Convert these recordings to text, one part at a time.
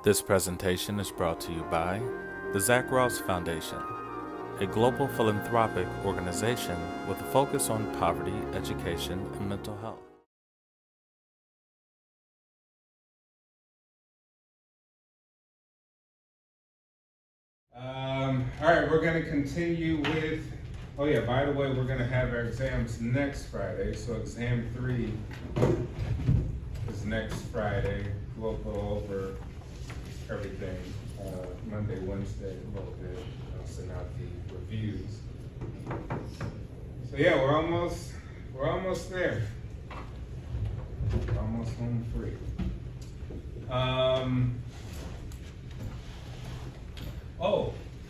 This presentation is brought to you by the Zach Ross Foundation, a global philanthropic organization with a focus on poverty, education, and mental health. All right, we're going to continue with, by the way, we're going to have our exams next Friday. So exam 3 is next Friday. We'll go over everything Monday, Wednesday, a little bit. I'll send out the reviews. So yeah, we're almost there. We're almost home free.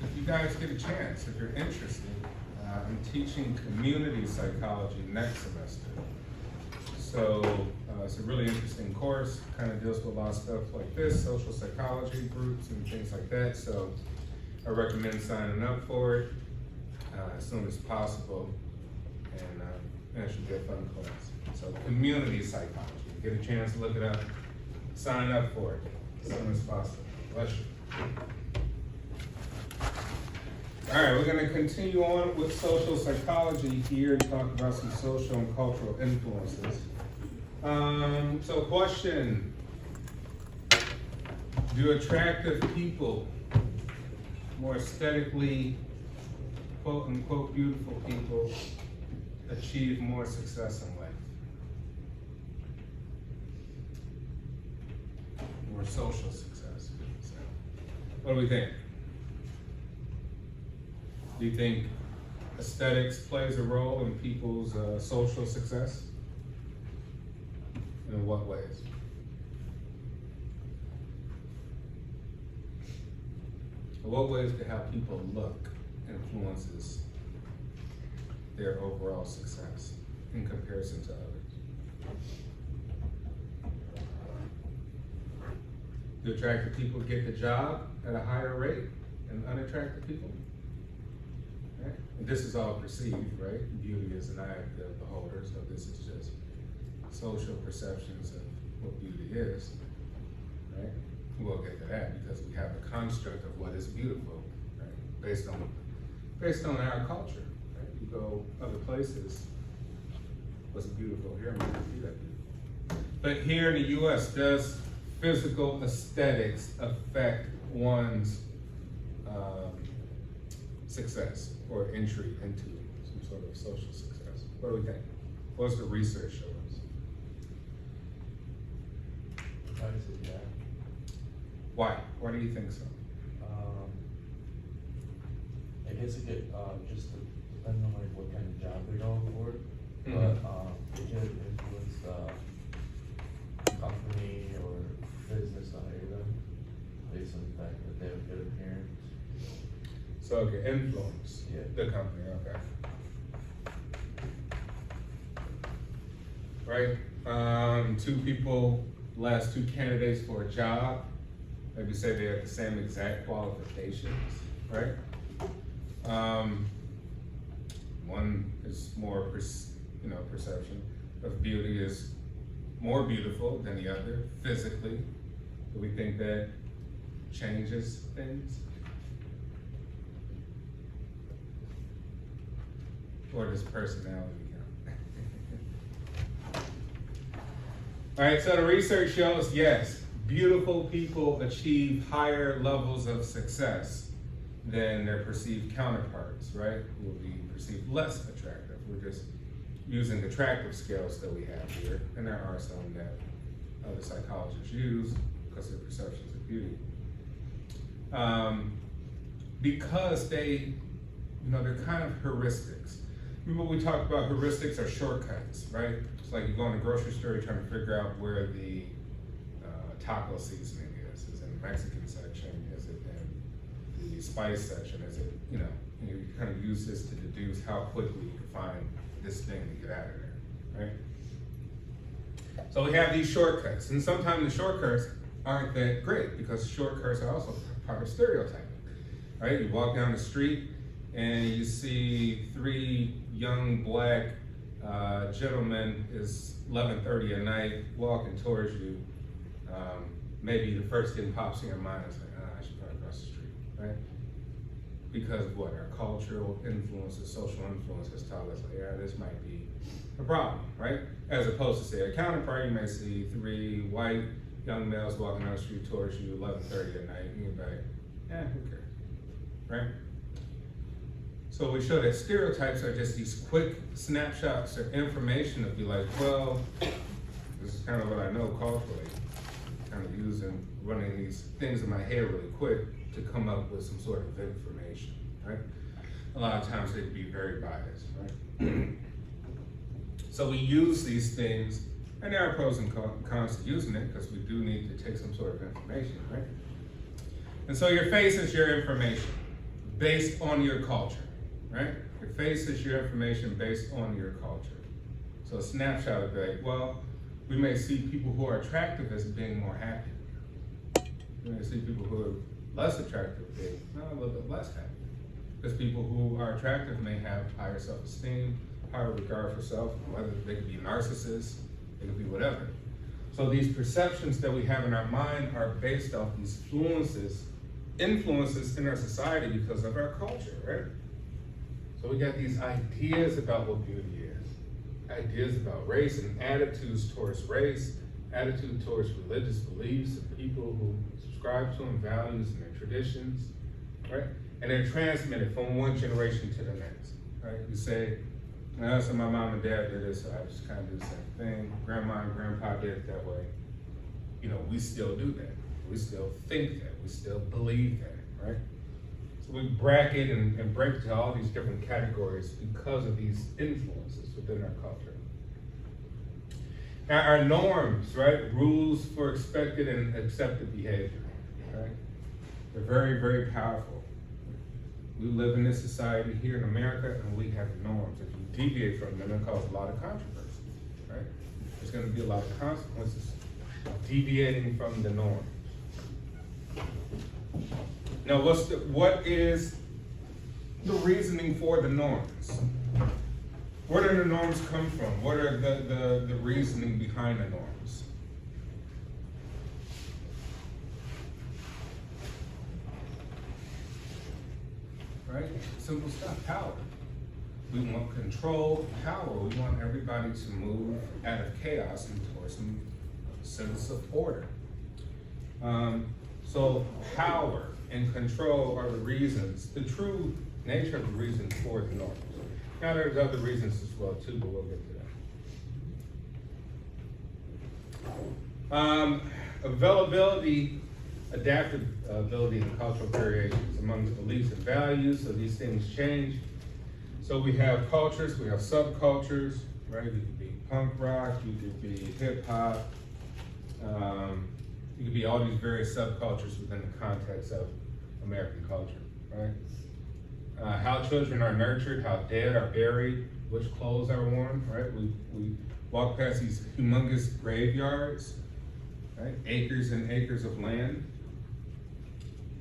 If you guys get a chance, if you're interested, I'm teaching community psychology next semester. So it's a really interesting course, kind of deals with a lot of stuff like this, social psychology groups and things like that. So I recommend signing up for it as soon as possible. And it should be a fun class. So community psychology, get a chance to look it up, sign up for it as soon as possible. Bless you. All right, we're going to continue on with social psychology here and talk about some social and cultural influences. So question, do attractive people, more aesthetically, quote unquote, beautiful people, achieve more success in life? More social success. So, what do we think? Do you think aesthetics plays a role in people's social success? In what ways? In what ways do how people look influences their overall success in comparison to others? Do attractive people get the job at a higher rate than unattractive people? Right? And this is all perceived, right? Beauty is an eye of the beholder, so this is just social perceptions of what beauty is, right? We'll get to that because we have a construct of what is beautiful, right? Based on our culture, right? You go other places, what's beautiful here might not be that beautiful. But here in the U.S., does physical aesthetics affect one's success or entry into some sort of social success? What do we think? What's the research show us? I would say yeah. Why? Why do you think so? I guess it could just depend on like what kind of job they're going for, Mhm. but it could influence the company or business to hire them based on the fact that they have good appearance. So it can influence the company, okay. Right? Last two candidates for a job, maybe say they have the same exact qualifications, right? One is more, perception of beauty is more beautiful than the other physically. Do we think that changes things? Or does personality count? All right, so the research shows, yes, beautiful people achieve higher levels of success than their perceived counterparts, right? Who will be perceived less attractive. We're just using attractive scales that we have here, and there are some that other psychologists use because of perceptions of beauty. Because they're kind of heuristics. Remember we talked about heuristics are shortcuts, right? It's like you go in the grocery store, you're trying to figure out where the taco seasoning is. Is it in the Mexican section? Is it in the spice section? Is it, you kind of use this to deduce how quickly you can find this thing to get out of there, right? So we have these shortcuts, and sometimes the shortcuts aren't that great because shortcuts are also part of stereotyping, right? You walk down the street and you see 3 young black gentlemen, it's 11:30 at night, walking towards you. maybe the first thing pops in your mind is like, I should probably cross the street, right? Because of what? Our cultural influences, social influences tell us, like, yeah, this might be a problem, right? As opposed to, say, a counterpart, you may see 3 white young males walking down the street towards you 11:30 at night, and you're like, who cares, right? So we show that stereotypes are just these quick snapshots of information to be like, well, this is kind of what I know culturally, kind of running these things in my head really quick to come up with some sort of information, right? A lot of times they can be very biased, right? So we use these things, and there are pros and cons to using it, because we do need to take some sort of information, right? And so your face is your information based on your culture, right? Your face is your information based on your culture. So a snapshot of that, well, we may see people who are attractive as being more happy. We may see people who are less attractive being a little bit less happy. Because people who are attractive may have higher self-esteem, higher regard for self, whether they could be narcissists, it could be whatever. So these perceptions that we have in our mind are based off these influences in our society because of our culture, right? So we got these ideas about what beauty is, ideas about race and attitudes towards race, attitude towards religious beliefs of people who subscribe to them, values and their traditions, right? And they're transmitted from one generation to the next, right? You say, so my mom and dad did this, so I just kind of do the same thing. Grandma and grandpa did it that way. We still do that. We still think that. We still believe that, right? So we bracket and break to all these different categories because of these influences within our culture. Now, our norms, right? Rules for expected and accepted behavior, right? They're very, very powerful. We live in this society here in America, and we have norms. If you deviate from them, it causes a lot of controversy, right? There's going to be a lot of consequences of deviating from the norms. Now, what is the reasoning for the norms? Where do the norms come from? What are the reasoning behind the norms? Right? Simple stuff, power. We want control, power. We want everybody to move out of chaos and towards some sense of order. So power and control are the reasons, the true nature of the reason for the norms. Now there's other reasons as well too, but we'll get to that. Availability, adaptability, and cultural variations among beliefs and values, so these things change. So we have cultures, we have subcultures, right? You could be punk rock, you could be hip hop, you could be all these various subcultures within the context of American culture, right? How children are nurtured, how dead are buried, which clothes are worn, right? We walk past these humongous graveyards, right? Acres and acres of land.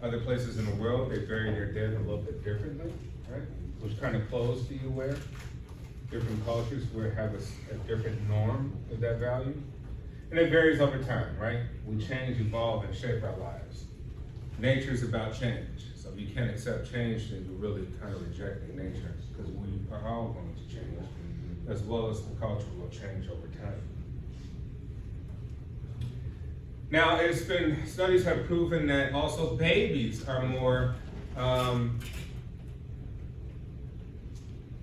Other places in the world, they bury their dead a little bit differently, right? Which kind of clothes do you wear? Different cultures have a different norm of that value. And it varies over time, right? We change, evolve, and shape our lives. Nature's about change. So if you can't accept change, then you're really kind of rejecting nature, because we are all going to change, as well as the culture will change over time. Now, studies have proven that also babies are more kind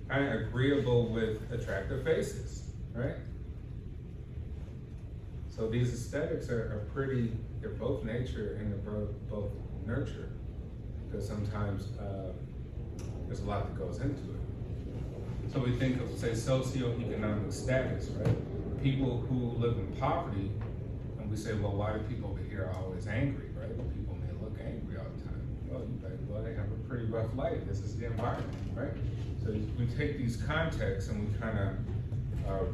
of agreeable with attractive faces, right? So these aesthetics are pretty, they're both nature and they're both nurture, because sometimes there's a lot that goes into it. So we think of, say, socioeconomic status, right? People who live in poverty, and we say, well, why do people over here always angry, right? Well, people may look angry all the time. Well, they have a pretty rough life. This is the environment, right? So we take these contexts and we kind of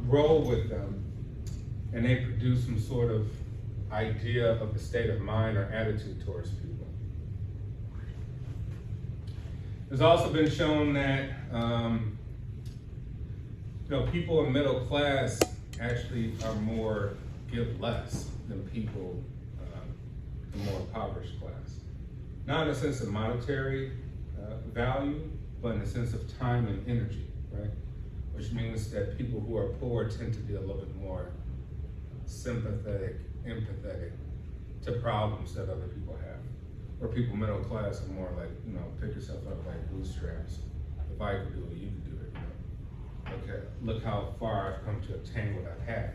roll with them, and they produce some sort of idea of the state of mind or attitude towards people. There's also been shown that people in middle class actually are give less than people the more impoverished class. Not in the sense of monetary value, but in the sense of time and energy, right? Which means that people who are poor tend to be a little bit more sympathetic, empathetic to problems that other people have. Or people middle class are more like, pick yourself up like bootstraps. If I could do it, you could do it. Okay, look how far I've come to obtain what I've had.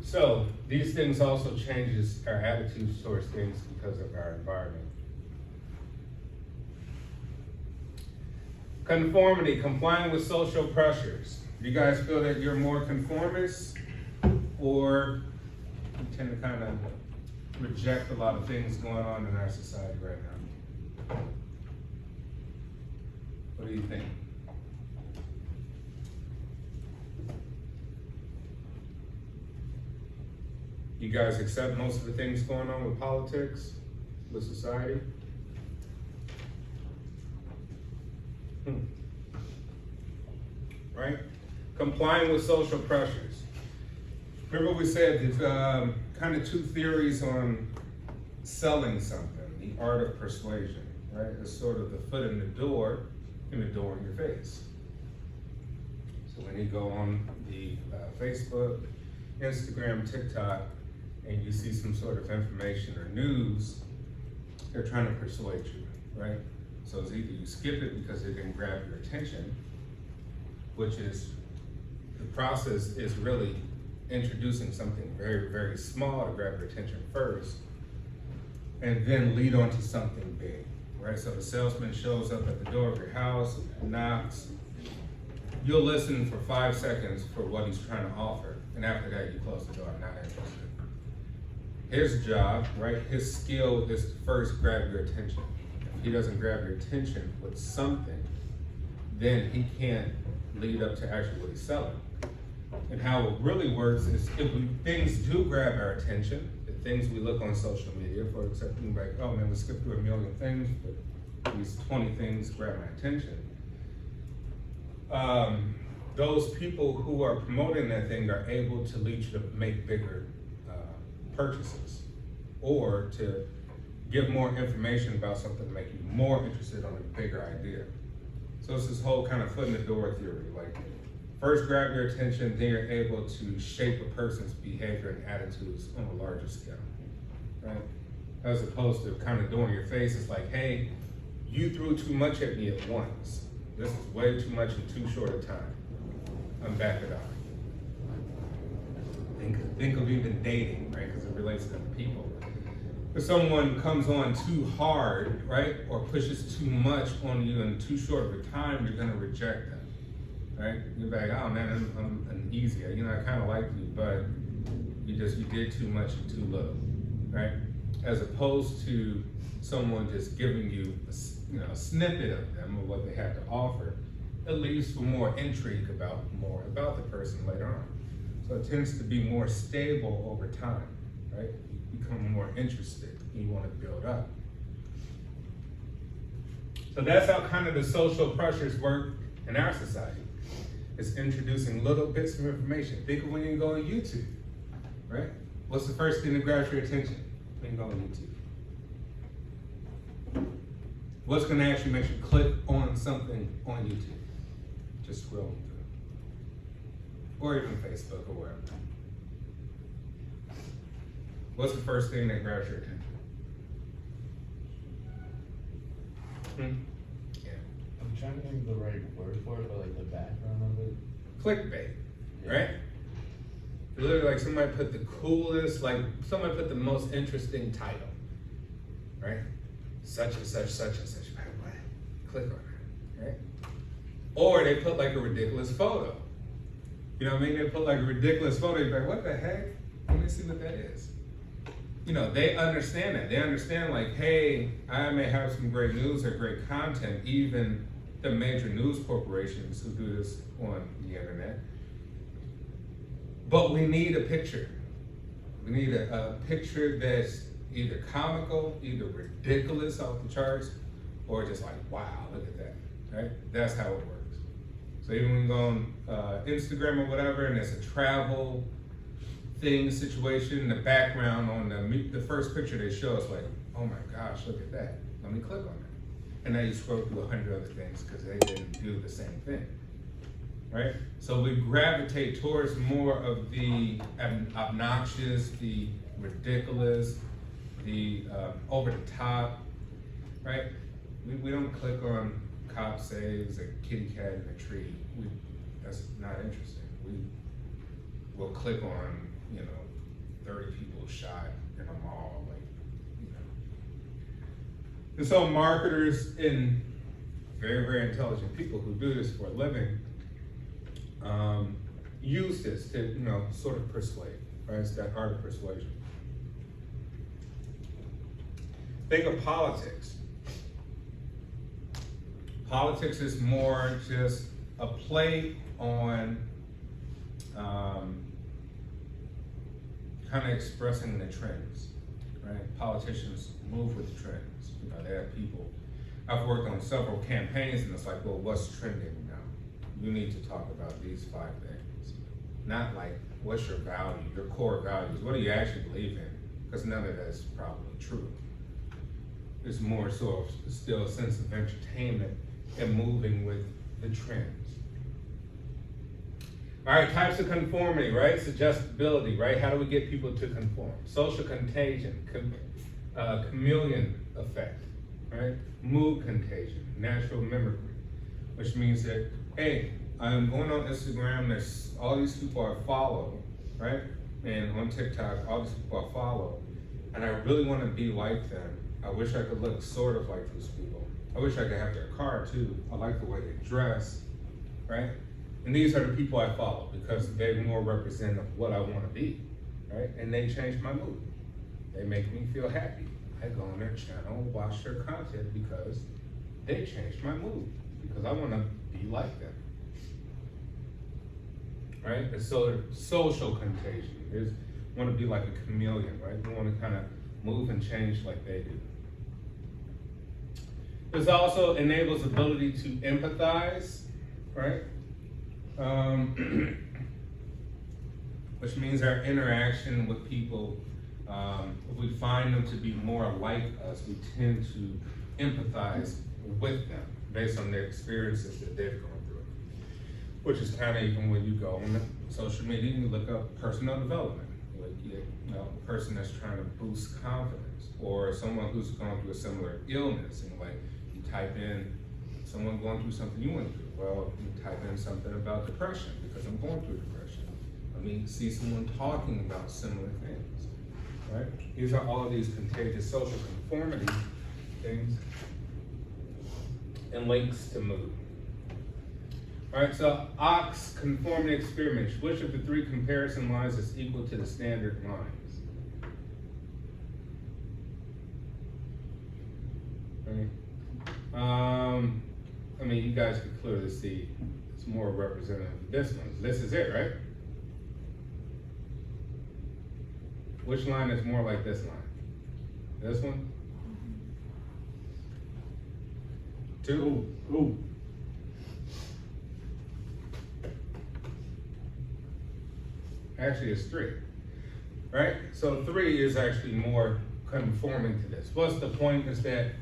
So these things also changes our attitudes towards things because of our environment. Conformity, complying with social pressures. Do you guys feel that you're more conformist, or you tend to kind of reject a lot of things going on in our society right now? What do you think? You guys accept most of the things going on with politics, with society? Right? Complying with social pressures. Remember we said there's kind of two theories on selling something, the art of persuasion, right? It's sort of the foot in the door and the door in your face. So when you go on the Facebook, Instagram, TikTok, and you see some sort of information or news, they're trying to persuade you, right? So it's either you skip it because it didn't grab your attention, which is, the process is really introducing something very, very small to grab your attention first, and then lead on to something big, right? So the salesman shows up at the door of your house, knocks, you'll listen for 5 seconds for what he's trying to offer, and after that you close the door, not interested. His job, right, his skill is to first grab your attention. If he doesn't grab your attention with something, then he can't lead up to actually what he's selling. And how it really works is if things do grab our attention, the things we look on social media for, except like, oh man, we skip through a million things, but these 20 things grab my attention. Those people who are promoting that thing are able to lead you to make bigger purchases, or to give more information about something to make you more interested on a bigger idea. So it's this whole kind of foot in the door theory, like first grab your attention, then you're able to shape a person's behavior and attitudes on a larger scale, right? As opposed to kind of doing your face, it's like, hey, you threw too much at me at once. This is way too much in too short a time. I'm back it off. Think of even dating, right? Because it relates to other people. If someone comes on too hard, right, or pushes too much on you in too short of a time, you're gonna reject them, right? You're like, oh man, I'm uneasy. I kind of like you, but you did too much and too little, right? As opposed to someone just giving you a snippet of them or what they have to offer, it leaves for more intrigue about the person later on. So it tends to be more stable over time, right? You become more interested and you want to build up. So that's how kind of the social pressures work in our society. It's introducing little bits of information. Think of when you go on YouTube, right? What's the first thing that grabs your attention when you go on YouTube? What's going to actually make you click on something on YouTube? Just scrolling through. Or even Facebook or wherever. What's the first thing that grabs your attention? Yeah. I'm trying to think of the right word for it, but like the background of it. Clickbait, Yeah. right? Literally, like somebody put the coolest, like somebody put the most interesting title, right? Such and such, such and such. What? Click on it, right? Or they put like a ridiculous photo. You know what I mean? They put like a ridiculous photo. You're like, what the heck? Let me see what that is. They understand that. They understand like, hey, I may have some great news or great content. Even the major news corporations who do this on the internet. But we need a picture. We need a picture that's either comical, either ridiculous off the charts, or just like, wow, look at that, right? That's how it works. So even when you go on Instagram or whatever, and it's a travel thing, situation, in the background on the first picture they show us, like, oh my gosh, look at that. Let me click on that. And now you scroll through 100 other things because they didn't do the same thing, right? So we gravitate towards more of the obnoxious, the ridiculous, the over the top, right? We don't click on cop saves, a kitty cat in a tree. That's not interesting. We'll click on, 30 people shot in a mall, And so marketers and very, very intelligent people who do this for a living use this to, sort of persuade, right? It's that art of persuasion. Think of politics. Politics is more just a play on kind of expressing the trends, right? Politicians move with trends. They have people. I've worked on several campaigns, and it's like, well, what's trending now? You need to talk about these 5 things. Not like, what's your value, your core values? What do you actually believe in? Because none of that's probably true. It's more sort of still a sense of entertainment and moving with the trends. All right, types of conformity, right? Suggestibility, right? How do we get people to conform? Social contagion, chameleon effect, right? Mood contagion, natural mimicry, which means that, hey, I'm going on Instagram, there's all these people I follow, right? And on TikTok, all these people I follow, and I really want to be like them. I wish I could look sort of like these people. I wish I could have their car too. I like the way they dress, right? And these are the people I follow because they more represent of what I want to be, right? And they change my mood. They make me feel happy. I go on their channel, watch their content because they changed my mood, because I want to be like them, right? It's social contagion. There's want to be like a chameleon, right? We want to kind of move and change like they do. This also enables ability to empathize, right? Which means our interaction with people, if we find them to be more like us, we tend to empathize with them based on their experiences that they've gone through. Which is kind of even when you go on social media and you look up personal development, like a person that's trying to boost confidence, or someone who's gone through a similar illness, and like you type in someone going through something you went through. Well, you type in something about depression because I'm going through depression. I mean, see someone talking about similar things, right? These are all of these contagious social conformity things and links to mood. All right, so Ox conformity experiment. Which of the 3 comparison lines is equal to the standard lines? Right. I mean, you guys can clearly see it's more representative of this one. This is it, right? Which line is more like this line? This one? 2? Ooh. Actually, it's 3, right? So 3 is actually more conforming to this. What's the point is that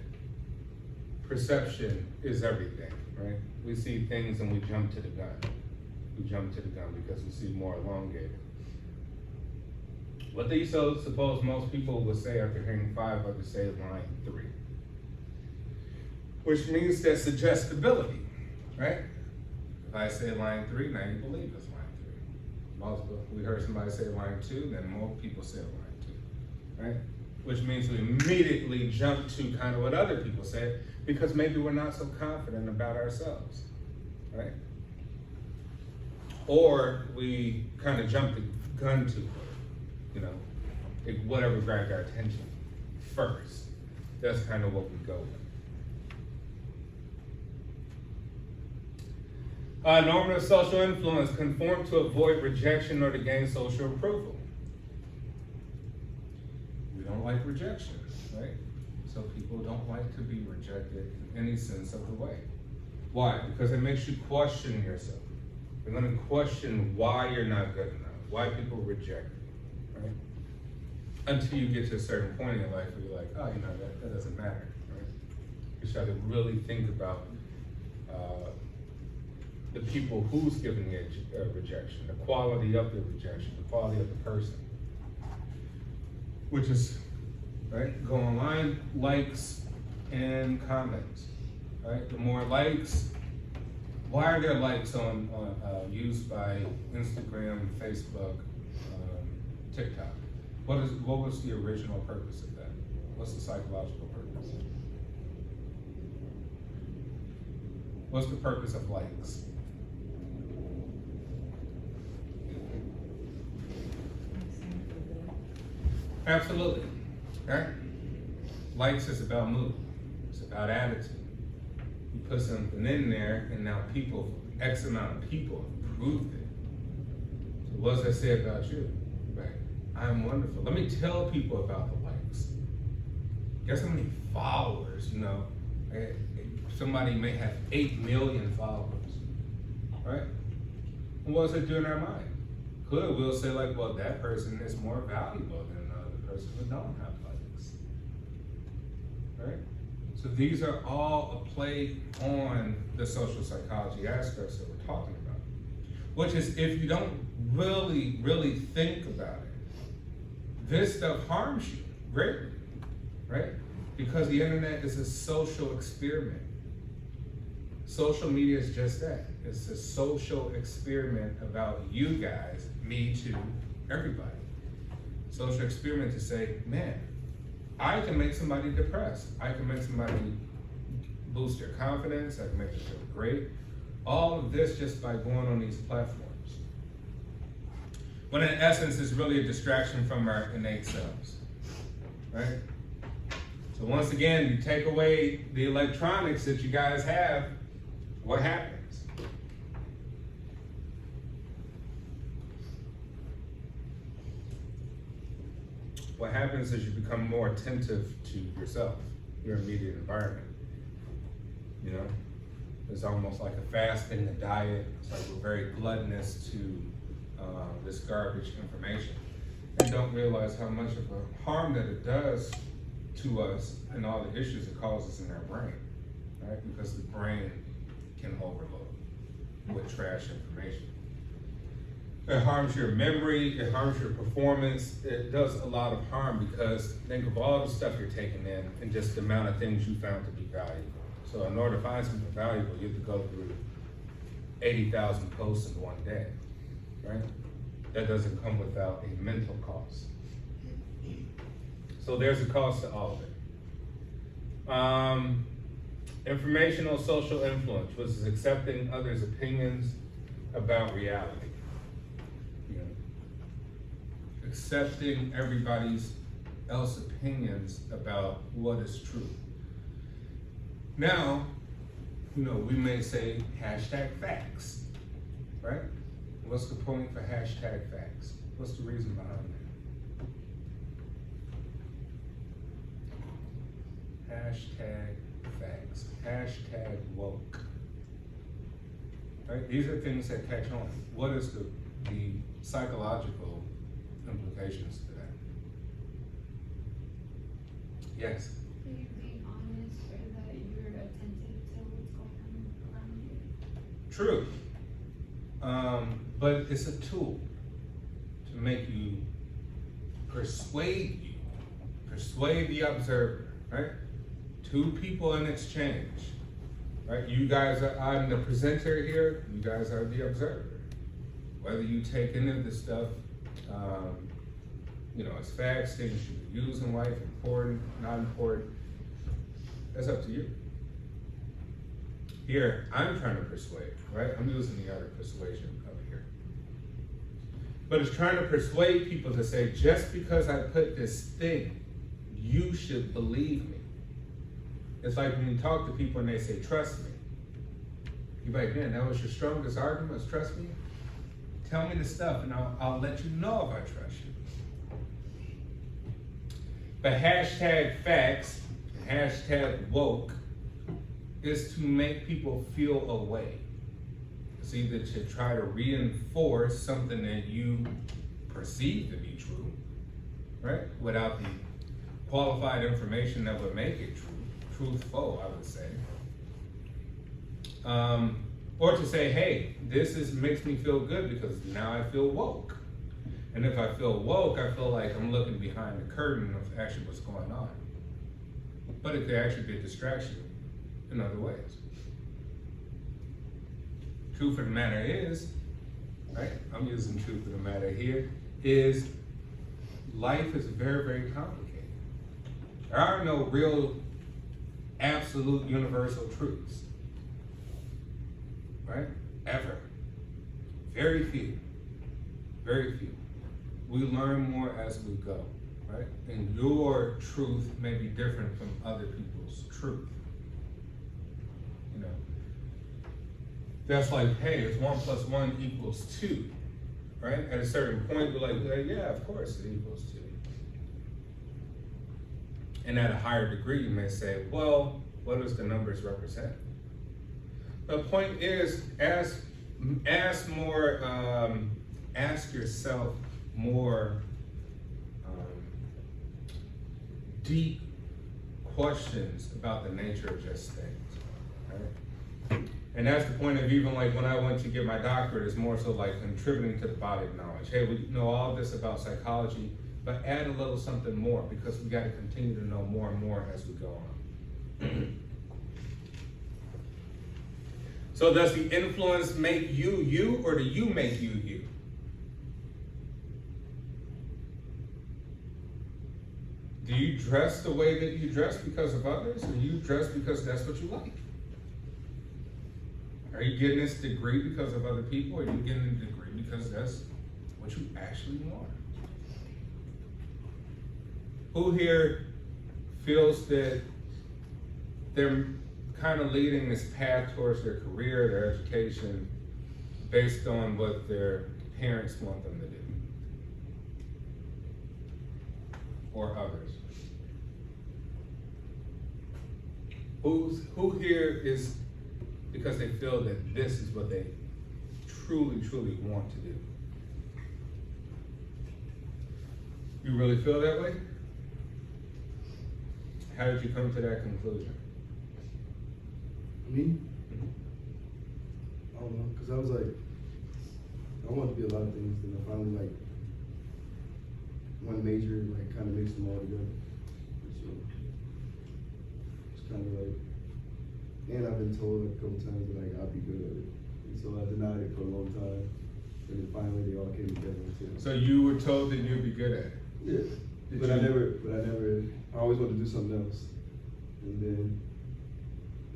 perception is everything, right? We see things and we jump to the gun. We jump to the gun because we see more elongated. What do you suppose most people would say after hearing 5 would say line 3? Which means that suggestibility, right? If I say line 3, now you believe it's line 3. We heard somebody say line 2, then more people say line 2, right? Which means we immediately jump to kind of what other people say because maybe we're not so confident about ourselves, right? Or we kind of jump the gun to, whatever grabbed our attention first. That's kind of what we go with. Normative social influence, conform to avoid rejection or to gain social approval. We don't like rejection, right? So people don't like to be rejected in any sense of the way. Why? Because it makes you question yourself. You're going to question why you're not good enough, why people reject you, right? Until you get to a certain point in your life where you're like, oh, that doesn't matter, right? You start to really think about the people who's giving the rejection, the quality of the rejection, the quality of the person. Which is, right, go online, likes and comments, right? The more likes, why are there likes on used by Instagram, Facebook, TikTok? What was the original purpose of that? What's the psychological purpose? What's the purpose of likes? Absolutely, right? Likes is about mood. It's about attitude. You put something in there, and now X amount of people approved it. So what does that say about you? Right? I'm wonderful. Let me tell people about the likes. Guess how many followers, somebody may have 8 million followers, right? And what does it do in our mind? Good, we'll say like, well, that person is more valuable than another person who don't have likes, right? So these are all a play on the social psychology aspects that we're talking about, which is if you don't really, really think about it, this stuff harms you greatly, right? Because the internet is a social experiment. Social media is just that. It's a social experiment about you guys, me too, everybody. Social experiment to say, man, I can make somebody depressed. I can make somebody boost their confidence. I can make them feel great. All of this just by going on these platforms. When in essence, it's really a distraction from our innate selves, right? So once again, you take away the electronics that you guys have, what happens? What happens is you become more attentive to yourself, your immediate environment. It's almost like a fasting, a diet. It's like we're very gluttonous to this garbage information and don't realize how much of a harm that it does to us and all the issues it causes in our brain, right? Because the brain can overload with trash information. It harms your memory, it harms your performance, it does a lot of harm because think of all the stuff you're taking in and just the amount of things you found to be valuable. So in order to find something valuable, you have to go through 80,000 posts in one day, right? That doesn't come without a mental cost. So there's a cost to all of it. Informational social influence, which is accepting others' opinions about reality. Accepting everybody's else opinions about what is true. Now, we may say hashtag facts, right? What's the point for hashtag facts? What's the reason behind that? Hashtag facts, hashtag woke. Right? These are things that catch on. What is the psychological implications to that? Yes? Are you being honest or that you're attentive to what's going on around you? True. But it's a tool to make you persuade the observer, right? Two people in exchange, right? You guys I'm the presenter here, you guys are the observer. Whether you take any of this stuff, as facts, things you can use in life, important, not important, that's up to you. Here, I'm trying to persuade, right? I'm using the art of persuasion over here. But it's trying to persuade people to say, just because I put this thing, you should believe me. It's like when you talk to people and they say, trust me. You're like, man, that was your strongest argument, was trust me? Tell me the stuff and I'll let you know if I trust you. But hashtag facts, hashtag woke, is to make people feel a way. It's either to try to reinforce something that you perceive to be true, right? Without the qualified information that would make it truthful, I would say. Or to say, hey, makes me feel good because now I feel woke. And if I feel woke, I feel like I'm looking behind the curtain of actually what's going on. But it could actually be a distraction in other ways. Truth of the matter is, right? I'm using truth of the matter here, is life is very, very complicated. There are no real, absolute, universal truths. Right? Ever. Very few. Very few. We learn more as we go, right? And your truth may be different from other people's truth. You know, that's like, hey, it's 1 + 1 = 2, right? At a certain point, we're like, yeah, of course it equals 2. And at a higher degree, you may say, well, what does the numbers represent? The point is, ask yourself more deep questions about the nature of just things, right? And that's the point of even like when I went to get my doctorate, it's more so like contributing to the body of knowledge. Hey, we know all this about psychology, but add a little something more because we got to continue to know more and more as we go on. So does the influence make you you, or do you make you you? Do you dress the way that you dress because of others, or do you dress because that's what you like? Are you getting this degree because of other people, or are you getting a degree because that's what you actually want? Who here feels that they're kind of leading this path towards their career, their education, based on what their parents want them to do? Or others? Who here is because they feel that this is what they truly, truly want to do? You really feel that way? How did you come to that conclusion? Me? I don't know, because I was like, I wanted to be a lot of things, and I finally like one major, like kind of mixed them all together. So it's kind of like, and I've been told a couple times that like I'll be good at it, and so I denied it for a long time, and then finally they all came together. So you were told that you'd be good at it? Yeah, but I always wanted to do something else, and then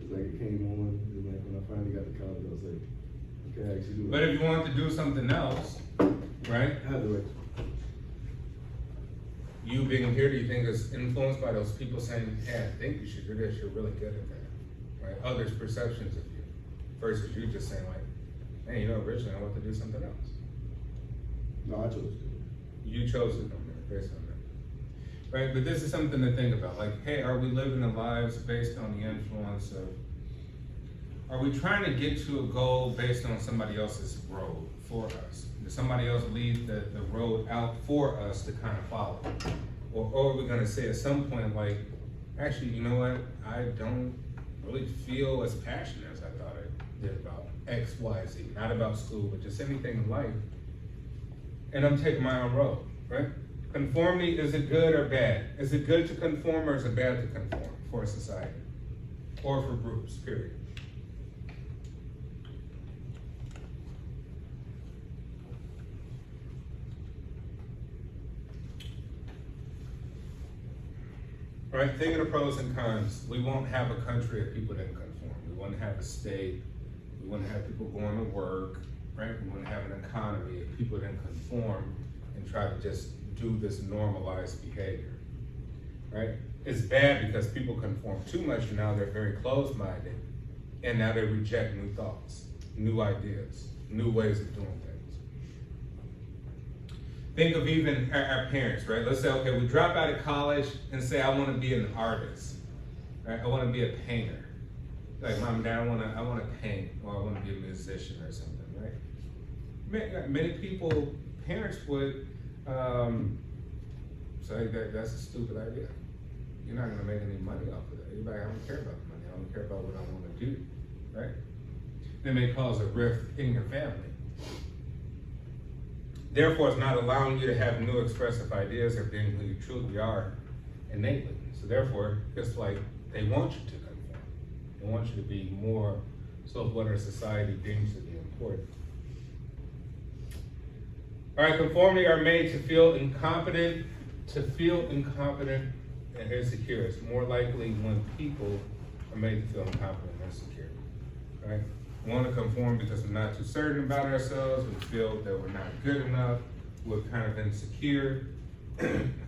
it's like it came on, and like when I finally got to college, I was like, okay, I actually do it. But if you wanted to do something else, right? I had the right. You being here, do you think is influenced by those people saying, hey, I think you should do this, you're really good at that, right? Others' perceptions of you, versus you just saying like, hey, you know, originally I want to do something else. No, I chose to. You chose it on there, based on that. Right, but this is something to think about. Like, hey, are we living the lives based on the influence of, are we trying to get to a goal based on somebody else's road for us? Does somebody else lead the road out for us to kind of follow? Or are we gonna say at some point, like, actually, you know what? I don't really feel as passionate as I thought I did about X, Y, Z. Not about school, but just anything in life. And I'm taking my own road, right? Conformity, is it good or bad? Is it good to conform or is it bad to conform for a society? Or for groups, period? Right, think of the pros and cons. We won't have a country if people didn't conform. We wouldn't have a state. We wouldn't have people going to work, right? We wouldn't have an economy if people didn't conform and try to just do this normalized behavior, right? It's bad because people conform too much and now they're very closed-minded and now they reject new thoughts, new ideas, new ways of doing things. Think of even our parents, right? Let's say, okay, we drop out of college and say, I want to be an artist, right? I want to be a painter. Like, mom and dad, I want to paint, or I want to be a musician or something, right? Many people, parents would So that's a stupid idea. You're not gonna make any money off of that. You're like, I don't care about the money, I don't care about what I wanna do, right? It may cause a rift in your family. Therefore, it's not allowing you to have new expressive ideas or being who you truly are innately. So therefore, it's like they want you to conform. They want you to be more so of what our society deems to be important. All right, conformity are made to feel incompetent and insecure. It's more likely when people are made to feel incompetent and insecure, right? We want to conform because we're not too certain about ourselves. We feel that we're not good enough. We're kind of insecure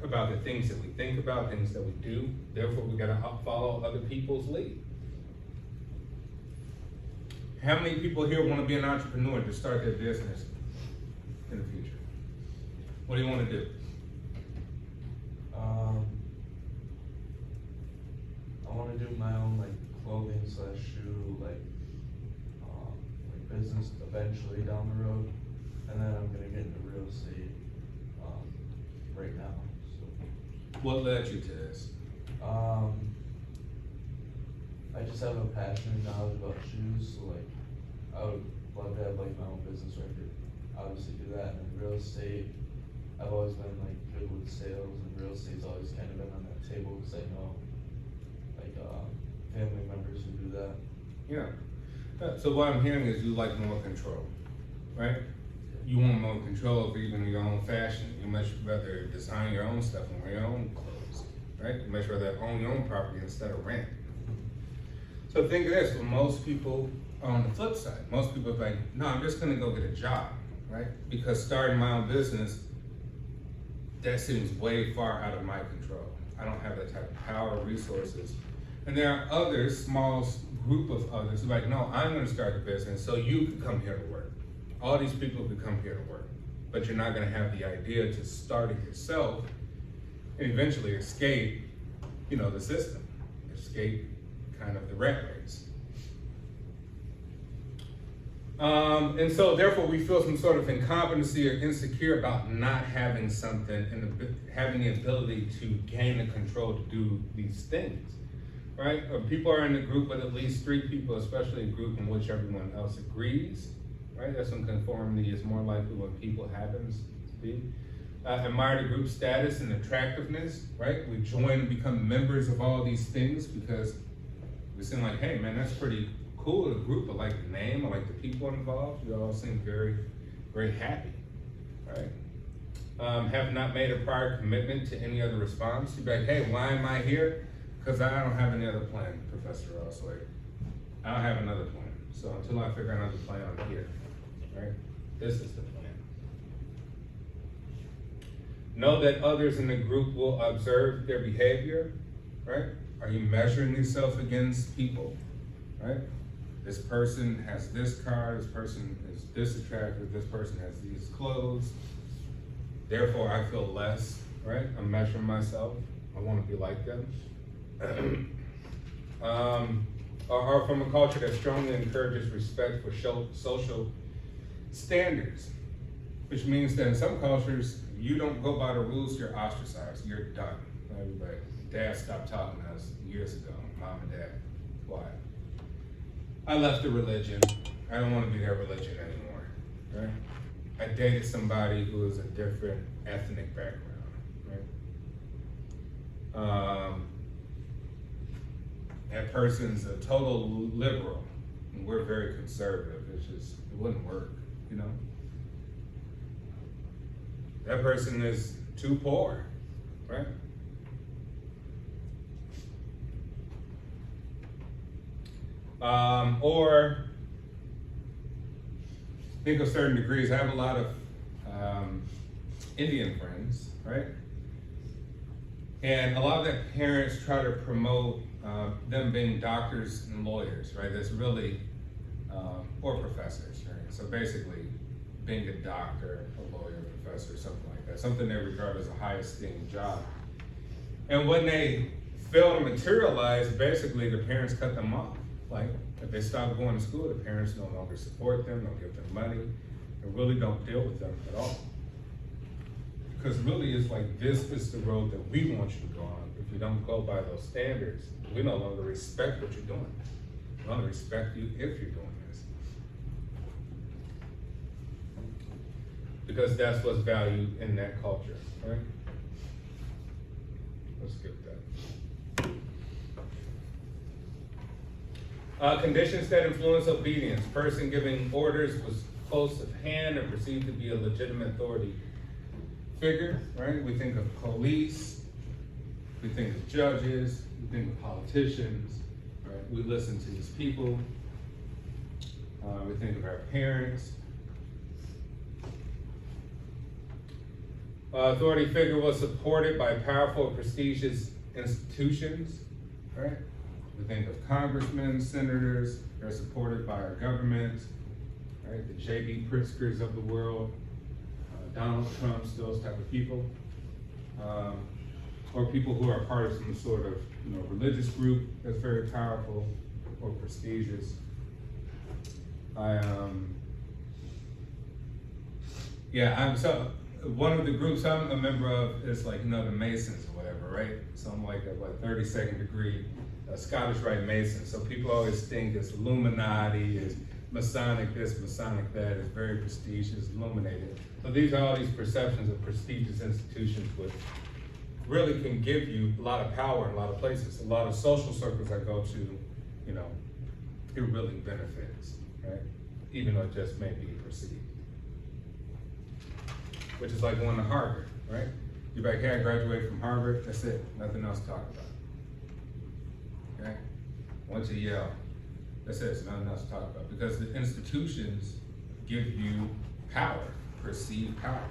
about the things that we think about, things that we do. Therefore, we got to follow other people's lead. How many people here want to be an entrepreneur to start their business in the future? What do you want to do? I want to do my own like clothing / shoe like business eventually down the road, and then I'm gonna get into real estate right now. So What led you to this? I just have a passion and knowledge about shoes, so like I would love to have like my own business where I could obviously do that. And real estate, I've always been like good with sales, and real estate's always kind of been on that table because I know like family members who do that. Yeah. So what I'm hearing is you like more control, right? You want more control over even your own fashion. You much rather design your own stuff and wear your own clothes, right? You much rather own your own property instead of rent. So think of this, when most people are on the flip side, most people are like, no, I'm just gonna go get a job, right? Because starting my own business, that seems way far out of my control. I don't have that type of power or resources. And there are others, small group of others, who are like, no, I'm gonna start a business so you can come here to work. All these people could come here to work, but you're not gonna have the idea to start it yourself and eventually escape, the system, escape kind of the rat race. And so therefore we feel some sort of incompetency or insecure about not having something and having the ability to gain the control to do these things, right? Or people are in a group with at least 3 people, especially a group in which everyone else agrees, right? That's when conformity is more likely when people happens to be. Admire the group status and attractiveness, right? We join and become members of all these things because we seem like, hey man, that's pretty cool, the group. I like the name, I like the people involved. You all seem very, very happy, right? Have not made a prior commitment to any other response. You'd be like, hey, why am I here? Because I don't have any other plan, Professor Oswald. I don't have another plan. So until I figure out another plan, I'm here, right? This is the plan. Know that others in the group will observe their behavior, right? Are you measuring yourself against people, right? This person has this car, this person is this attractive, this person has these clothes. Therefore, I feel less, right? I'm measuring myself. I want to be like them. Are from a culture that strongly encourages respect for social standards, which means that in some cultures, you don't go by the rules, you're ostracized, you're done. Everybody, Dad stopped talking to us years ago, Mom and Dad. Why? I left the religion. I don't want to be their religion anymore, right? I dated somebody who was a different ethnic background, right? That person's a total liberal, and we're very conservative. It wouldn't work, That person is too poor, right? Or think of certain degrees. I have a lot of Indian friends, right? And a lot of their parents try to promote them being doctors and lawyers, right? That's really, or professors, right? So basically, being a doctor, a lawyer, a professor, something like that. Something they regard as a high esteemed job. And when they fail to materialize, basically the parents cut them off. Like, if they stop going to school, the parents no longer support them, don't give them money, and really don't deal with them at all. Because really it's like, this is the road that we want you to go on. If you don't go by those standards, we no longer respect what you're doing. We no longer respect you if you're doing this. Because that's what's valued in that culture, right? Let's skip that. Conditions that influence obedience. Person giving orders was close at hand and perceived to be a legitimate authority figure, right? We think of police, we think of judges, we think of politicians, right? We listen to these people. We think of our parents. Authority figure was supported by powerful, prestigious institutions, right? We think of congressmen, senators, they're supported by our government, right? The J.B. Pritzkers of the world, Donald Trumps, those type of people. Or people who are part of some sort of, religious group that's very powerful or prestigious. One of the groups I'm a member of is like, the Masons or whatever, right? So I'm like a 32nd degree Scottish Rite Mason. So people always think it's Illuminati, it's Masonic this, Masonic that, it's very prestigious, illuminated. So these are all these perceptions of prestigious institutions which really can give you a lot of power in a lot of places. A lot of social circles I go to, it really benefits, right? Even though it just may be perceived. Which is like going to Harvard, right? You're like, hey, I graduated from Harvard, that's it, nothing else to talk about. Okay? Went to Yale, that's it, there's nothing else to talk about. Because the institutions give you power, perceived power.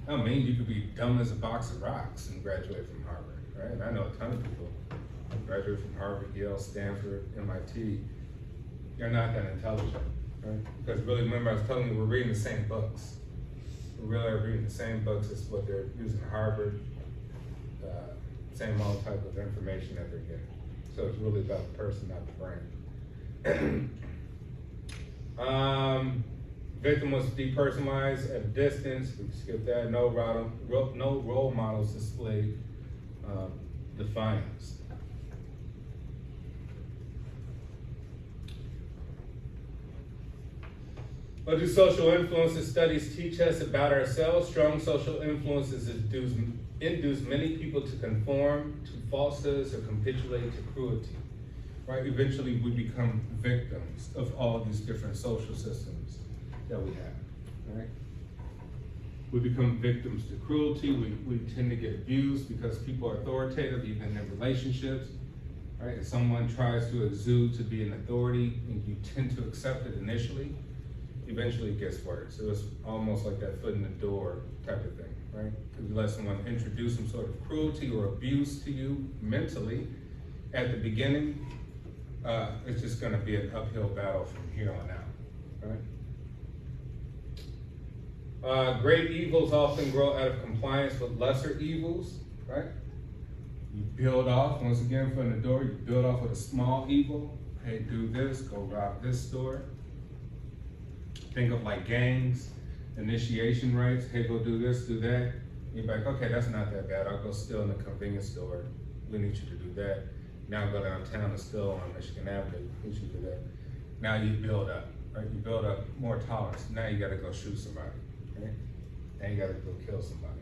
I don't mean you could be dumb as a box of rocks and graduate from Harvard, right? And I know a ton of people who graduate from Harvard, Yale, Stanford, MIT. You're not that intelligent, right? Because really, remember I was telling you, we're reading the same books. We really are reading the same books as what they're using at Harvard, same all type of information that they're getting. So it's really about the person, not the brain. Victim was depersonalized at a distance. We can skip that. No role models displayed defiance. What do social influences studies teach us about ourselves? Strong social influences induce many people to conform to falsehoods or capitulate to cruelty. Right? Eventually we become victims of all these different social systems that we have. Right? We become victims to cruelty. We tend to get abused because people are authoritative, even in relationships. Right? If someone tries to exude to be an authority and you tend to accept it initially, eventually it gets worse. So it's almost like that foot in the door type of thing, right? If you let someone introduce some sort of cruelty or abuse to you mentally at the beginning, it's just gonna be an uphill battle from here on out, right? Great evils often grow out of compliance with lesser evils, right? You build off, once again, from the door, you build off with a small evil. Hey, do this, go rob this store. Think of like gangs, initiation rites. Hey, go do this, do that. You're like, okay, that's not that bad. I'll go steal in the convenience store. We need you to do that. Now go downtown and steal on Michigan Avenue. We should do that. Now you build up, right? You build up more tolerance. Now you gotta go shoot somebody, right? Now you gotta go kill somebody.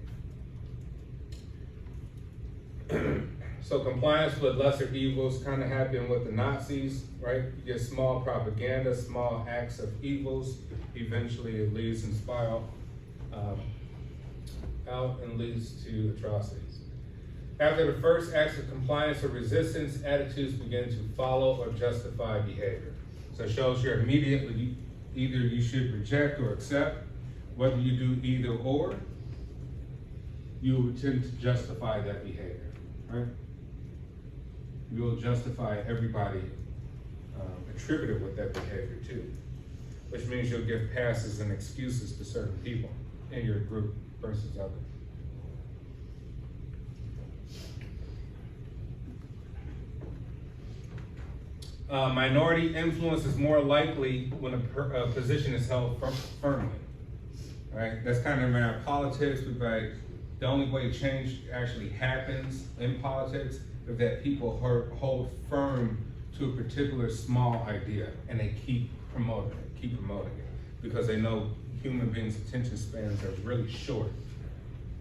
So compliance with lesser evils kind of happened with the Nazis, right? You get small propaganda, small acts of evils. Eventually it leads and spiral out and leads to atrocities. After the first acts of compliance or resistance, attitudes begin to follow or justify behavior. So it shows you're immediately, either you should reject or accept. Whether you do either or, you will tend to justify that behavior, right? You will justify everybody attributed with that behavior too, which means you'll give passes and excuses to certain people in your group versus others. Minority influence is more likely when a position is held firmly, right? That's kind of in our politics. We're like, The only way change actually happens in politics is that people hold firm to a particular small idea and they keep promoting it, because they know human beings' attention spans are really short.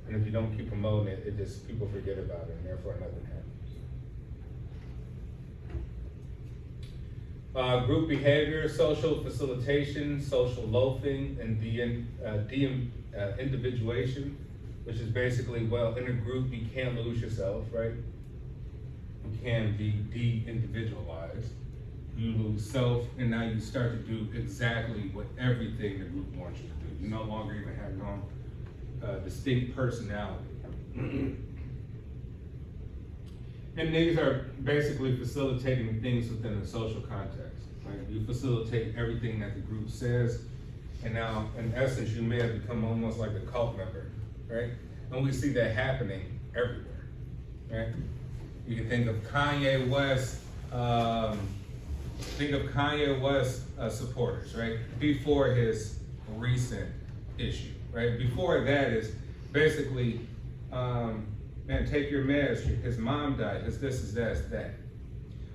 And if you don't keep promoting it, people forget about it, and therefore nothing happens. Group behavior, social facilitation, social loafing, and individuation, which is basically, well, in a group you can't lose yourself, right? You can be de-individualized. You lose self, and now you start to do exactly what everything the group wants you to do. You no longer even have your own distinct personality. And these are basically facilitating things within a social context. Right? You facilitate everything that the group says, and now, in essence, you may have become almost like a cult member, right? And we see that happening everywhere, right? You can think of Kanye West, supporters, right? Before his recent issue, right? Before that is basically, man, take your meds, his mom died, his this, his that, his that.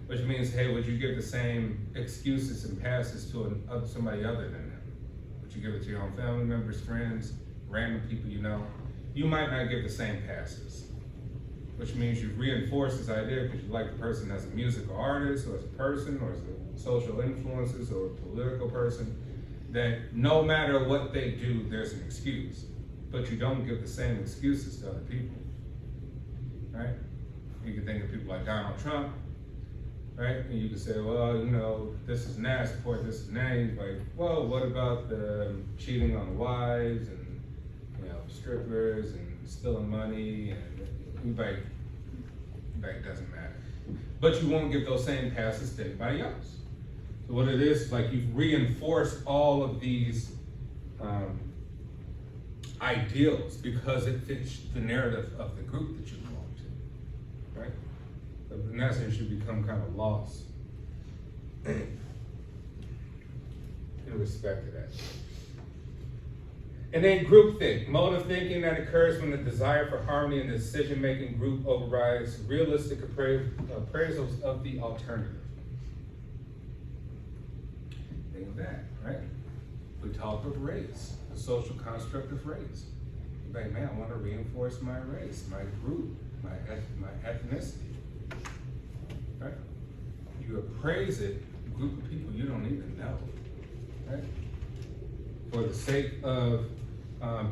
Which means, hey, would you give the same excuses and passes to somebody other than them? Would you give it to your own family members, friends, random people you know? You might not give the same passes. Which means you reinforce this idea because you like the person as a musical artist, or as a person, or as a social influences, or a political person, that no matter what they do, there's an excuse. But you don't give the same excuses to other people, right? You can think of people like Donald Trump, right? And you can say, well, you know, this is NAS support, this is names. Like, well, what about the cheating on the wives and, you know, strippers and stealing money, and it doesn't matter. But you won't give those same passes to anybody else. So what it is, like you've reinforced all of these ideals because it fits the narrative of the group that you belong to, right? So in that sense, you become kind of lost in respect to that. And then groupthink, mode of thinking that occurs when the desire for harmony in the decision-making group overrides realistic appraisals of the alternative. Think of that, right? We talk of race, the social construct of race. You're like, man, I want to reinforce my race, my group, my ethnicity, right? You appraise it, a group of people you don't even know, right? For the sake of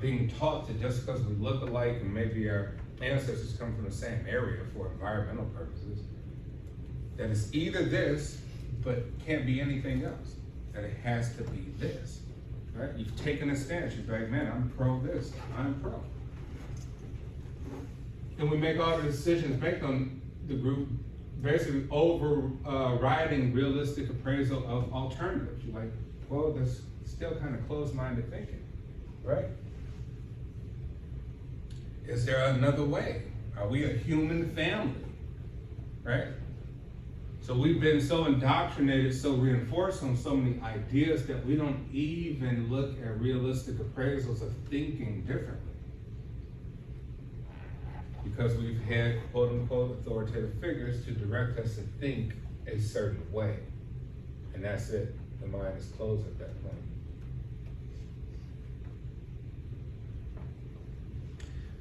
being taught to, just because we look alike and maybe our ancestors come from the same area for environmental purposes, that it's either this, but can't be anything else. That it has to be this, right? You've taken a stance. You're like, man, I'm pro this, I'm pro. And we make all the decisions based on the group basically overriding realistic appraisal of alternatives. You're like, well, that's still kind of closed-minded thinking, right? Is there another way? Are we a human family, right? So we've been so indoctrinated, so reinforced on so many ideas that we don't even look at realistic appraisals of thinking differently. Because we've had quote-unquote authoritative figures to direct us to think a certain way. And that's it. The mind is closed at that point.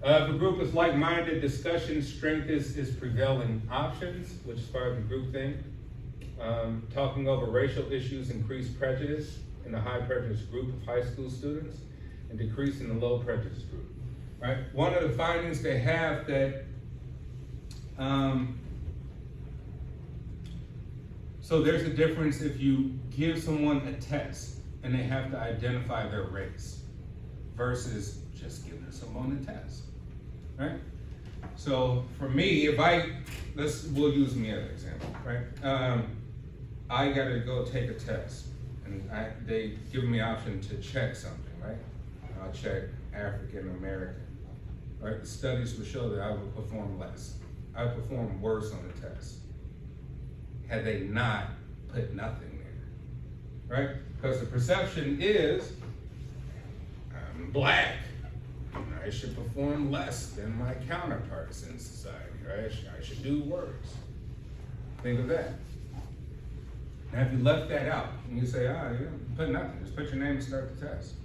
If a group is like-minded, discussion strength is prevailing options, which is part of the group thing. Talking over racial issues increase prejudice in the high prejudice group of high school students and decrease in the low prejudice group. Right? One of the findings they have that so there's a difference if you give someone a test and they have to identify their race versus just giving someone a test, right? So for me, we'll use me as an example, right? I gotta go take a test and they give me the option to check something, right? I'll check African American, right? The studies will show that I would perform less. I would perform worse on the test had they not put nothing there, right? Because the perception is, I'm black, I should perform less than my counterparts in society, right? I should do worse. Think of that. Now, if you left that out and you say, put nothing, just put your name and start the test.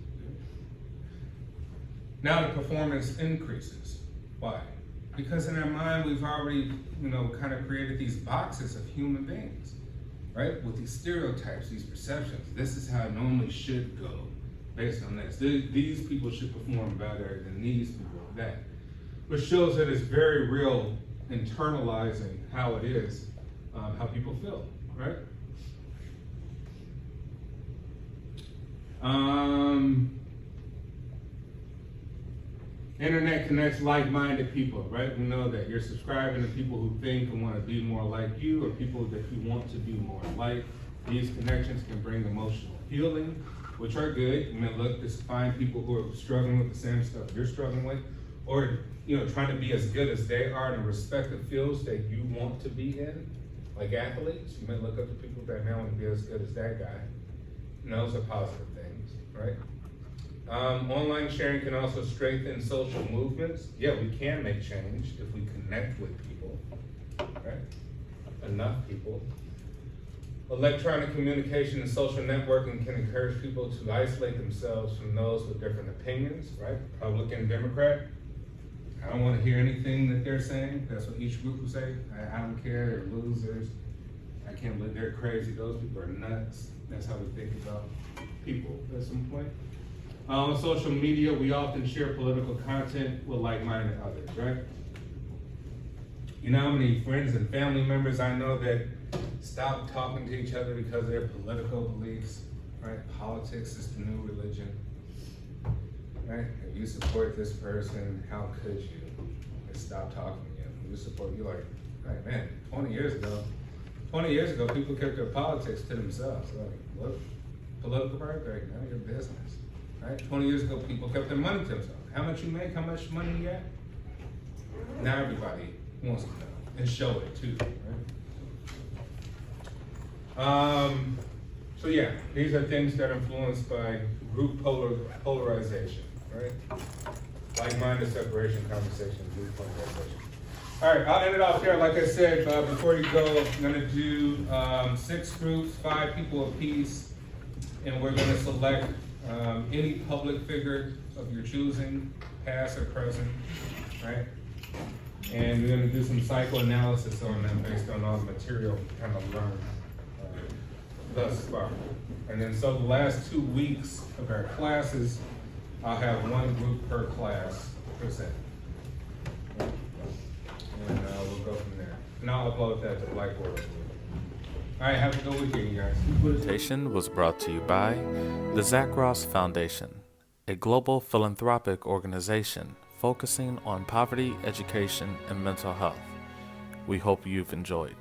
Now the performance increases. Why? Because in our mind, we've already, kind of created these boxes of human beings, right? With these stereotypes, these perceptions. This is how it normally should go based on this. These people should perform better than these people, that. Which shows that it's very real internalizing how it is, how people feel, right? Internet connects like-minded people, right? We know that you're subscribing to people who think and want to be more like you, or people that you want to be more like. These connections can bring emotional healing, which are good. You may look to find people who are struggling with the same stuff you're struggling with, or trying to be as good as they are in the respective fields that you want to be in, like athletes. You may look up to people that now want to be as good as that guy. And those are positive things, right? Online sharing can also strengthen social movements. Yeah, we can make change if we connect with people, right? Enough people. Electronic communication and social networking can encourage people to isolate themselves from those with different opinions, right? Republican, Democrat. I don't want to hear anything that they're saying. That's what each group will say. I don't care, they're losers. I can't believe they're crazy. Those people are nuts. That's how we think about people at some point. On social media, we often share political content with like-minded others, right? You know how many friends and family members I know that stop talking to each other because of their political beliefs, right? Politics is the new religion, right? If you support this person, how could you? They stop talking to you. If you support, you're like, right, man, 20 years ago, people kept their politics to themselves. Like, what? Political party? Right, none of your business. Right? 20 years ago, people kept their money to themselves. How much you make, how much money you get? Now everybody wants to know and show it too, right? So yeah, these are things that are influenced by group polarization, right? Like-minded separation, conversation, group polarization. All right, I'll end it off there. Like I said, before you go, I'm gonna do 6 groups, 5 people apiece, and we're gonna select any public figure of your choosing, past or present, right? And we're gonna do some psychoanalysis on them based on all the material kind of learned thus far. And then so the last 2 weeks of our classes, I'll have 1 group per class present. And we'll go from there. And I'll upload that to Blackboard. All right, have a good weekend, you guys. Presentation was brought to you by the Zach Ross Foundation, a global philanthropic organization focusing on poverty, education, and mental health. We hope you've enjoyed.